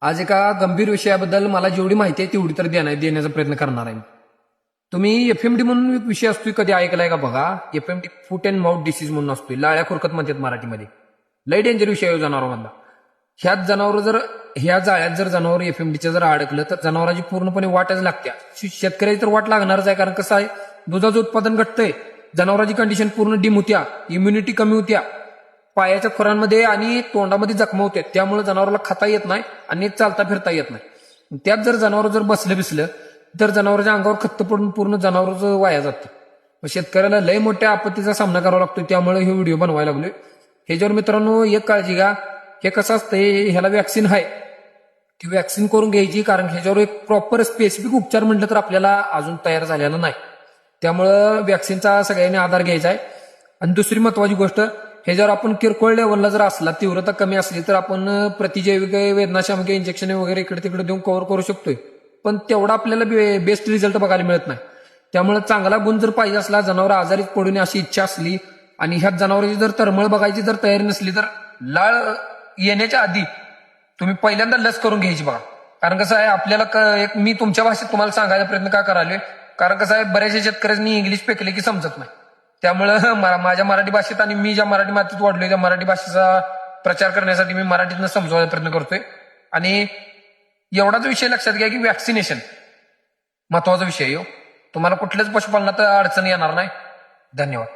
आज एका गंभीर विषयाबद्दल मला जेवढी माहिती आहे तेवढी तर देण्याचा प्रयत्न करणार आहे. तुम्ही एफएमडी म्हणून एक विषय असतोय, कधी ऐकलाय का बघा? FMD foot and mouth disease म्हणून असतोय, लाळ्या खुरकत म्हणतात मराठीमध्ये. लय डेंजर विषय आहे जनावरांमधला. ह्या जाळ्यात जर जनावर एफएमडीचं जर अडकलं तर जनावरांची पूर्णपणे वाटच लागत्या. शेतकऱ्याची तर वाट लागणारच आहे, कारण कसं आहे, दुधाचं उत्पादन घटतंय, जनावरांची कंडिशन पूर्ण डिम होत्या, इम्युनिटी कमी होत्या, पायाच्या खुरांमध्ये आणि तोंडामध्ये जखमा होत्या, त्यामुळे जनावराला खाता येत नाही आणि चालता फिरता येत नाही. त्यात जर जनावर जर बसलं तर जनावरांच्या अंगावर खत्त पडून पूर्ण जनावरचं वाया जातं. शेतकऱ्याला लय मोठ्या आपत्तीचा सामना करावा लागतो. त्यामुळे हे व्हिडिओ बनवायला लागलोय. ह्याच्यावर मित्रांनो एक काळजी घ्या, हे कसं असतंय, ह्याला वॅक्सिन आहे, ती वॅक्सिन करून घ्यायची, कारण ह्याच्यावर एक प्रॉपर स्पेसिफिक उपचार म्हटलं तर आपल्याला अजून तयार झालेला नाही. त्यामुळं वॅक्सिनचा सगळ्यांनी आधार घ्यायचा आहे. आणि दुसरी महत्वाची गोष्ट, ह्याच्यावर आपण किरकोळ लेवलला जर असला, तीव्रता कमी असली तर आपण प्रतिजैविक वेदनाशामक इंजेक्शन वगैरे इकडे तिकडे देऊन कव्हर करू शकतोय, पण तेवढा आपल्याला बेस्ट रिझल्ट बघायला मिळत नाही. त्यामुळे चांगला गुण जर पाहिजे असला, जनावर आजारी पडू नये अशी इच्छा असली आणि ह्यात जनावरांची जर तळमळ बघायची जर तयारी नसली तर लाळ येण्याच्या आधी तुम्ही पहिल्यांदा लस करून घ्यायची बघा. कारण कसं आहे, आपल्याला मी तुमच्या भाषेत तुम्हाला सांगायचा प्रयत्न का करायलोय, कारण कसं आहे, बऱ्याचशा शेतकऱ्यांनी इंग्लिश पेकले की समजत नाही. त्यामुळं माझ्या मराठी भाषेत आणि मी ज्या मराठी मातीत वाढलोय त्या मराठी भाषेचा प्रचार करण्यासाठी मी मराठीतनं समजवायचा प्रयत्न करतोय. आणि एवढाच विषय लक्षात घ्या की वॅक्सिनेशन महत्वाचा विषय आहे. तुम्हाला कुठल्याच पशुपालनात अडचण येणार नाही. धन्यवाद.